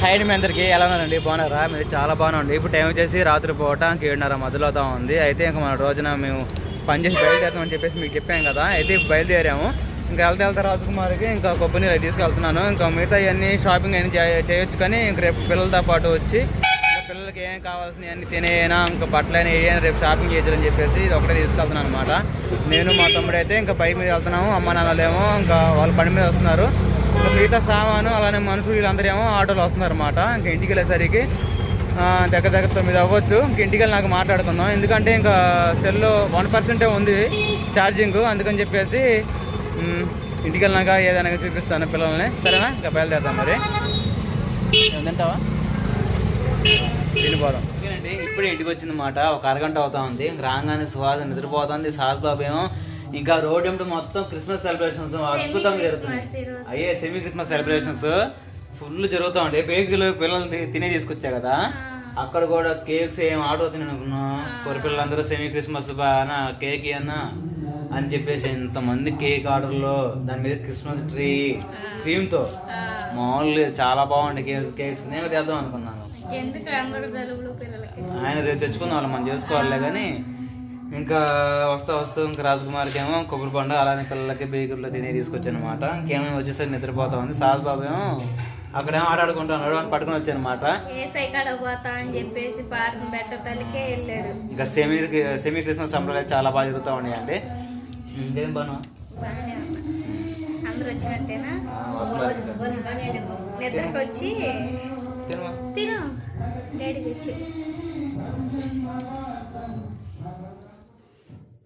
Hide మీ అందరికి ఎలా ఉన్నారండి, బాగున్నారా? మీరు చాలా బాగున్నాండి. ఇప్పుడు టైం వచ్చేసి రాత్రి పూట 7:30 మొదలవుతా ఉంది. అయితే ఇంకా మన రోజున మేము పని చేసి బయలుదేరుతామని చెప్పేసి మీకు చెప్పాం కదా. అయితే బయలుదేరాము. ఇంకా వెళ్తే రాజకుమారికి ఇంకా కొబ్బరి నీళ్ళు తీసుకెళ్తున్నాను. ఇంకా మిగతా ఇవన్నీ షాపింగ్ అన్నీ చేయొచ్చు, కానీ ఇంక రేపు పిల్లలతో పాటు వచ్చి ఇంకా పిల్లలకి ఏం కావాల్సినవి అన్నీ తినేనా, ఇంకా బట్టలైనా ఏమైనా రేపు షాపింగ్ చేయాలని చెప్పేసి ఇది ఒకటే తీసుకెళ్తున్నాను అనమాట. నేను మా తమ్ముడు అయితే ఇంకా బైక్ మీద వెళ్తున్నాము. అమ్మ నాన్నలేమో ఇంకా వాళ్ళ బండి మీద వస్తున్నారు. ఇంకా మిగతా సామాను అలానే మనుషులు వీళ్ళందరూ ఏమో ఆటోలో వస్తున్నారు అనమాట. ఇంకా ఇంటికి వెళ్ళేసరికి దగ్గర 9 అవ్వచ్చు. ఇంక ఇంటికి వెళ్ళి నాకు మాట్లాడుకుందాం, ఎందుకంటే ఇంకా సెల్లో 1% ఉంది ఛార్జింగ్. అందుకని చెప్పేసి ఇంటికి వెళ్ళినాక ఏదైనా చూపిస్తాను పిల్లల్ని. సరేనా? ఇంకా బయలుదేరుతాం. మరి తింటావా? తినిపోదాం. ఓకేనండి, ఇప్పుడే ఇంటికి వచ్చిందన్నమాట. ఒక అరగంట అవుతా ఉంది. ఇంక రాగానే సుహాస్ నిద్రపోతుంది. సాస్ బాబు ఏమో ఇంకా రోడ్ ఎంట మొత్తం క్రిస్మస్ సెలబ్రేషన్స్ అద్భుతంగా జరుగుతుంది. అయ్యే సెమీ క్రిస్మస్ సెలబ్రేషన్స్ ఫుల్ జరుగుతూ ఉంటాయి. బేకరీలో పిల్లలు తినే తీసుకొచ్చా కదా, అక్కడ కూడా కేక్స్ ఏం ఆర్డర్ అవుతుంది అనుకున్నా. కొరి పిల్లలందరూ సెమీ క్రిస్మస్ బాగా కేక్ అన్నా అని చెప్పేసి ఇంతమంది కేక్ ఆర్డర్లో, దాని మీద క్రిస్మస్ ట్రీ క్రీమ్తో మామూలు చాలా బాగుంటాయి కేక్స్. నేను చేద్దాం అనుకున్నాను. ఆయన రేపు తెచ్చుకుందాం, వాళ్ళు మనం చేసుకోవాలే. కానీ ఇంకా వస్తూ ఇంకా రాజకుమారికి ఏమో కొబ్బరి బండ అలానే పిల్లలకి బేకరీలో తినే తీసుకొచ్చాను అనమాట. ఇంకేమేమి వచ్చేసరికి నిద్రపోతా ఉంది. సాస్ బాబు ఏమో అక్కడేమో ఆడుకుంటున్నాడు అని పట్టుకుని వచ్చాను అనమాట. ఇంకా సెమీ క్రిస్మస్ సంప్రదాయం చాలా బాగా జరుగుతూ ఉన్నాయండి. ఇంకేం బాను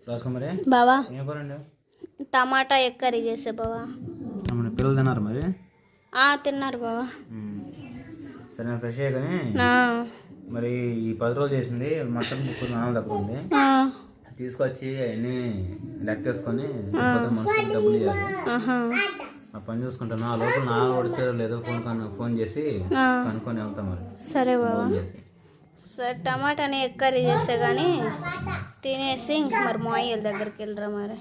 రాజకుమారి బావా, ఏం కూరండి? టమాటా ఎగ్ కర్రీ చేసే బావా. పిల్లలు తిన్నారు మరి? తిన్నారు బావా. సరే ఫ్రెష్ అయ్యాకని మరి ఈ 10 రోజులు చేసింది మటన్ ముక్కలు నాన్న దగ్గర ఉంది, తీసుకొచ్చి అవన్నీ లెక్కేసుకొని మనసు డబ్బులు ఇవ్వాలి. ఆ పని చూసుకుంటాను. ఆ లోపల నా కొడితే లేదో ఫోన్ చేసి కనుక్కొని వెళ్తాం మరి. సరే బావా. సరే, టమాటాని ఎగ్ కర్రీ చేస్తే కానీ తినేసి ఇంక మరి మాయల దగ్గరికి వెళ్ళరా మరి.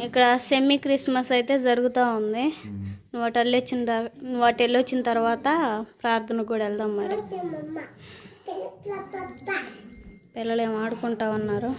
ఇక్కడ సెమీ క్రిస్మస్ అయితే జరుగుతూ ఉంది. నువ్వు అటు వెళ్ళొచ్చిన తర్వాత ప్రార్థనకు కూడా వెళ్దాం మరి. పిల్లలు ఏం ఆడుకుంటా ఉన్నారు.